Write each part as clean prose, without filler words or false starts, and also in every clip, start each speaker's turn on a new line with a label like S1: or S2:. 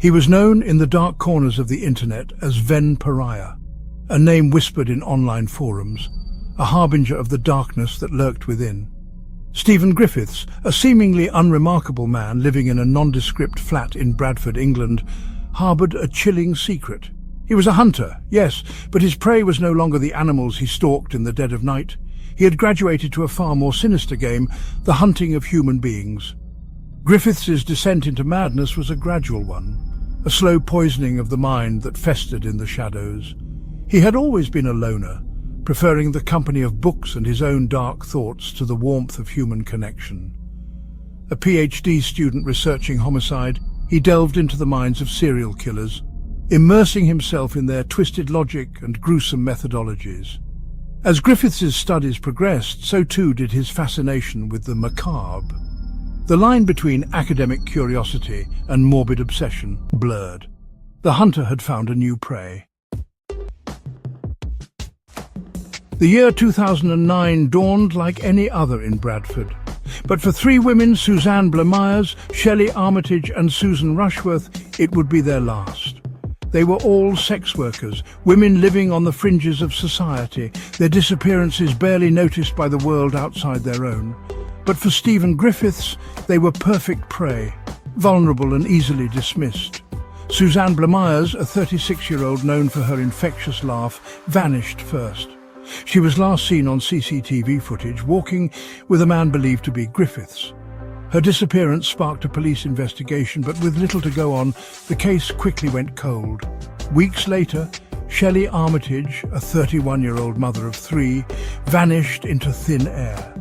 S1: He was known in the dark corners of the internet as Ven Pariah, a name whispered in online forums, a harbinger of the darkness that lurked within. Stephen Griffiths, a seemingly unremarkable man living in a nondescript flat in Bradford, England, harboured a chilling secret. He was a hunter, yes, but his prey was no longer the animals he stalked in the dead of night. He had graduated to a far more sinister game, the hunting of human beings. Griffiths' descent into madness was a gradual one, a slow poisoning of the mind that festered in the shadows. He had always been a loner, preferring the company of books and his own dark thoughts to the warmth of human connection. A PhD student researching homicide, he delved into the minds of serial killers, immersing himself in their twisted logic and gruesome methodologies. As Griffiths' studies progressed, so too did his fascination with the macabre. The line between academic curiosity and morbid obsession blurred. The hunter had found a new prey. The year 2009 dawned like any other in Bradford. But for three women, Suzanne Blamires, Shelley Armitage and Susan Rushworth, it would be their last. They were all sex workers, women living on the fringes of society, their disappearances barely noticed by the world outside their own. But for Stephen Griffiths, they were perfect prey, vulnerable and easily dismissed. Suzanne Blamires, a 36-year-old known for her infectious laugh, vanished first. She was last seen on CCTV footage walking with a man believed to be Griffiths. Her disappearance sparked a police investigation, but with little to go on, the case quickly went cold. Weeks later, Shelley Armitage, a 31-year-old mother of three, vanished into thin air.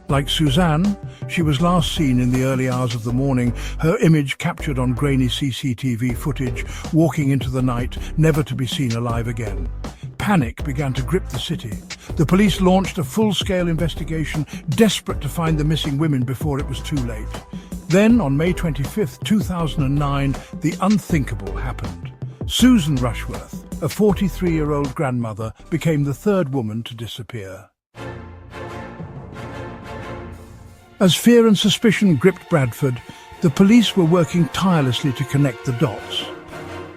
S1: Like Suzanne, she was last seen in the early hours of the morning, her image captured on grainy CCTV footage, walking into the night, never to be seen alive again. Panic began to grip the city. The police launched a full-scale investigation, desperate to find the missing women before it was too late. Then, on May 25, 2009, the unthinkable happened. Susan Rushworth, a 43-year-old grandmother, became the third woman to disappear. As fear and suspicion gripped Bradford, the police were working tirelessly to connect the dots.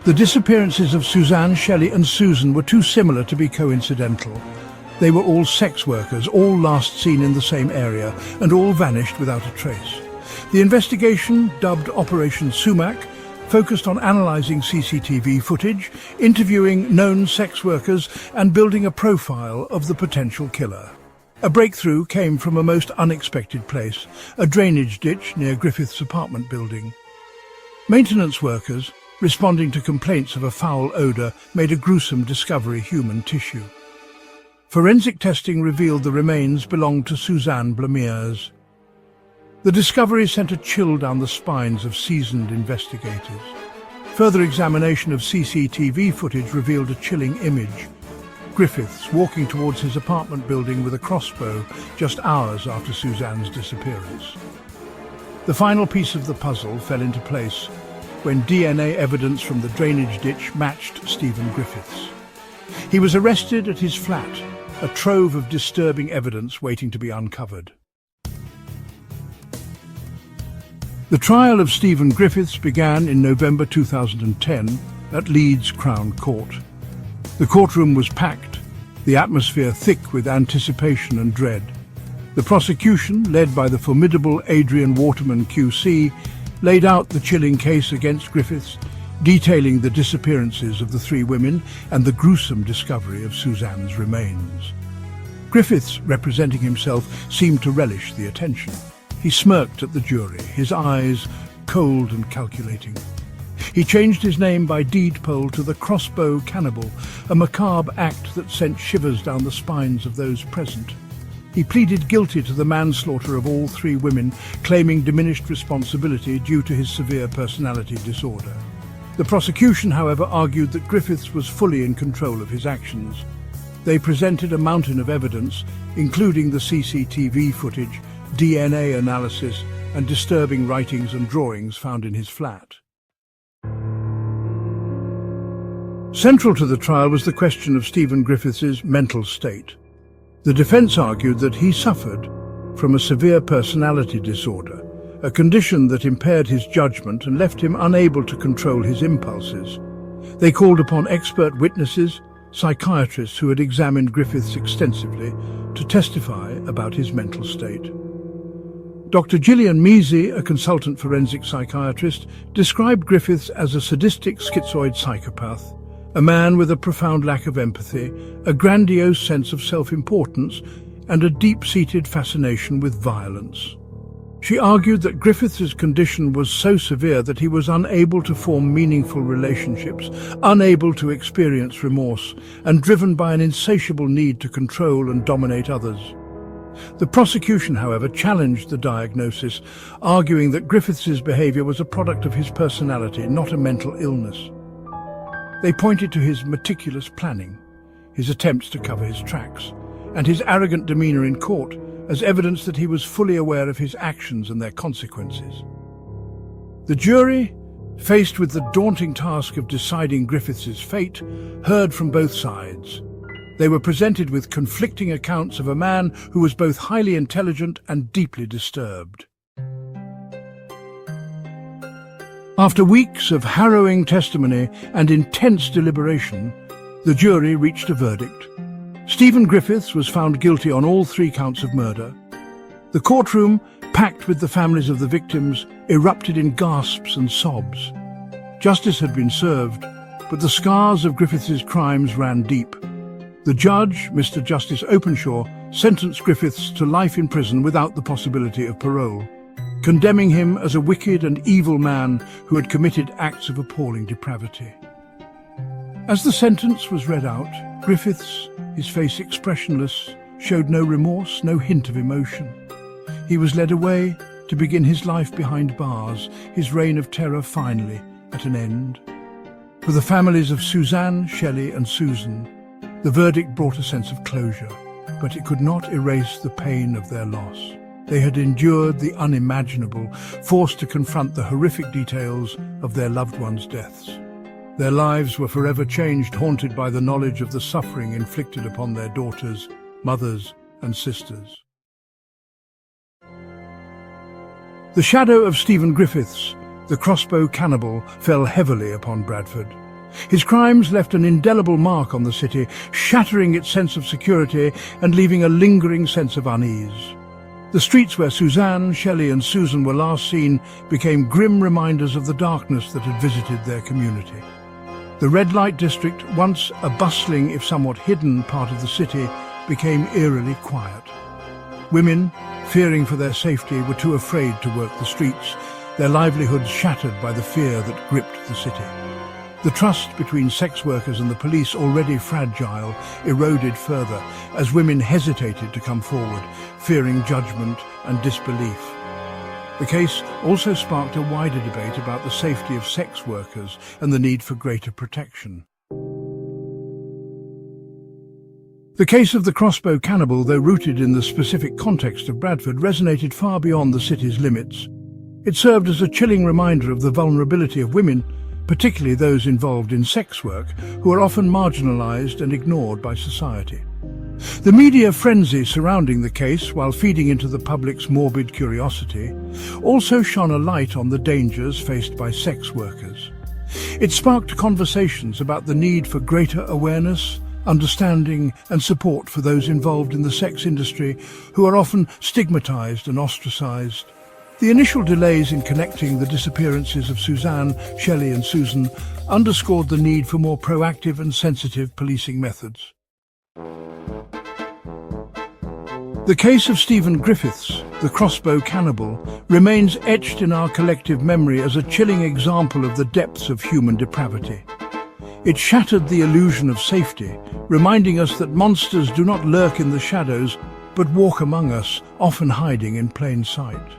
S1: The disappearances of Suzanne, Shelley and Susan were too similar to be coincidental. They were all sex workers, all last seen in the same area, and all vanished without a trace. The investigation, dubbed Operation Sumac, focused on analysing CCTV footage, interviewing known sex workers and building a profile of the potential killer. A breakthrough came from a most unexpected place, a drainage ditch near Griffiths' apartment building. Maintenance workers, responding to complaints of a foul odour, made a gruesome discovery: human tissue. Forensic testing revealed the remains belonged to Suzanne Blamires. The discovery sent a chill down the spines of seasoned investigators. Further examination of CCTV footage revealed a chilling image: Griffiths walking towards his apartment building with a crossbow just hours after Suzanne's disappearance. The final piece of the puzzle fell into place when DNA evidence from the drainage ditch matched Stephen Griffiths. He was arrested at his flat, a trove of disturbing evidence waiting to be uncovered. The trial of Stephen Griffiths began in November 2010 at Leeds Crown Court. The courtroom was packed, the atmosphere thick with anticipation and dread. The prosecution, led by the formidable Adrian Waterman QC, laid out the chilling case against Griffiths, detailing the disappearances of the three women and the gruesome discovery of Suzanne's remains. Griffiths, representing himself, seemed to relish the attention. He smirked at the jury, his eyes cold and calculating. He changed his name by deed poll to the Crossbow Cannibal, a macabre act that sent shivers down the spines of those present. He pleaded guilty to the manslaughter of all three women, claiming diminished responsibility due to his severe personality disorder. The prosecution, however, argued that Griffiths was fully in control of his actions. They presented a mountain of evidence, including the CCTV footage, DNA analysis, and disturbing writings and drawings found in his flat. Central to the trial was the question of Stephen Griffiths' mental state. The defence argued that he suffered from a severe personality disorder, a condition that impaired his judgment and left him unable to control his impulses. They called upon expert witnesses, psychiatrists who had examined Griffiths extensively, to testify about his mental state. Dr. Gillian Measy, a consultant forensic psychiatrist, described Griffiths as a sadistic schizoid psychopath, a man with a profound lack of empathy, a grandiose sense of self-importance, and a deep-seated fascination with violence. She argued that Griffiths' condition was so severe that he was unable to form meaningful relationships, unable to experience remorse, and driven by an insatiable need to control and dominate others. The prosecution, however, challenged the diagnosis, arguing that Griffiths' behavior was a product of his personality, not a mental illness. They pointed to his meticulous planning, his attempts to cover his tracks, and his arrogant demeanor in court as evidence that he was fully aware of his actions and their consequences. The jury, faced with the daunting task of deciding Griffiths' fate, heard from both sides. They were presented with conflicting accounts of a man who was both highly intelligent and deeply disturbed. After weeks of harrowing testimony and intense deliberation, the jury reached a verdict. Stephen Griffiths was found guilty on all 3 counts of murder. The courtroom, packed with the families of the victims, erupted in gasps and sobs. Justice had been served, but the scars of Griffiths' crimes ran deep. The judge, Mr. Justice Openshaw, sentenced Griffiths to life in prison without the possibility of parole, condemning him as a wicked and evil man who had committed acts of appalling depravity. As the sentence was read out, Griffiths, his face expressionless, showed no remorse, no hint of emotion. He was led away to begin his life behind bars, his reign of terror finally at an end. For the families of Suzanne, Shelley and Susan, the verdict brought a sense of closure, but it could not erase the pain of their loss. They had endured the unimaginable, forced to confront the horrific details of their loved ones' deaths. Their lives were forever changed, haunted by the knowledge of the suffering inflicted upon their daughters, mothers and sisters. The shadow of Stephen Griffiths, the Crossbow Cannibal, fell heavily upon Bradford. His crimes left an indelible mark on the city, shattering its sense of security and leaving a lingering sense of unease. The streets where Suzanne, Shelley and Susan were last seen became grim reminders of the darkness that had visited their community. The red light district, once a bustling if somewhat hidden part of the city, became eerily quiet. Women, fearing for their safety, were too afraid to work the streets, their livelihoods shattered by the fear that gripped the city. The trust between sex workers and the police, already fragile, eroded further as women hesitated to come forward, fearing judgment and disbelief. The case also sparked a wider debate about the safety of sex workers and the need for greater protection. The case of the Crossbow Cannibal, though rooted in the specific context of Bradford, resonated far beyond the city's limits. It served as a chilling reminder of the vulnerability of women, particularly those involved in sex work, who are often marginalized and ignored by society. The media frenzy surrounding the case, while feeding into the public's morbid curiosity, also shone a light on the dangers faced by sex workers. It sparked conversations about the need for greater awareness, understanding and support for those involved in the sex industry, who are often stigmatized and ostracized. The initial delays in connecting the disappearances of Suzanne, Shelley and Susan underscored the need for more proactive and sensitive policing methods. The case of Stephen Griffiths, the Crossbow Cannibal, remains etched in our collective memory as a chilling example of the depths of human depravity. It shattered the illusion of safety, reminding us that monsters do not lurk in the shadows, but walk among us, often hiding in plain sight.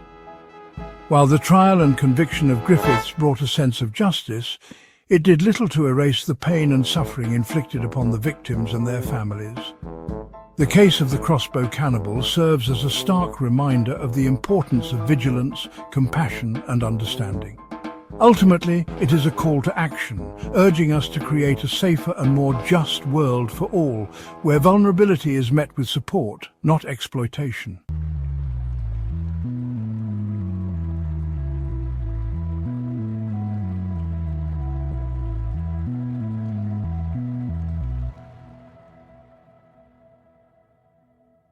S1: While the trial and conviction of Griffiths brought a sense of justice, it did little to erase the pain and suffering inflicted upon the victims and their families. The case of the Crossbow Cannibal serves as a stark reminder of the importance of vigilance, compassion and understanding. Ultimately, it is a call to action, urging us to create a safer and more just world for all, where vulnerability is met with support, not exploitation.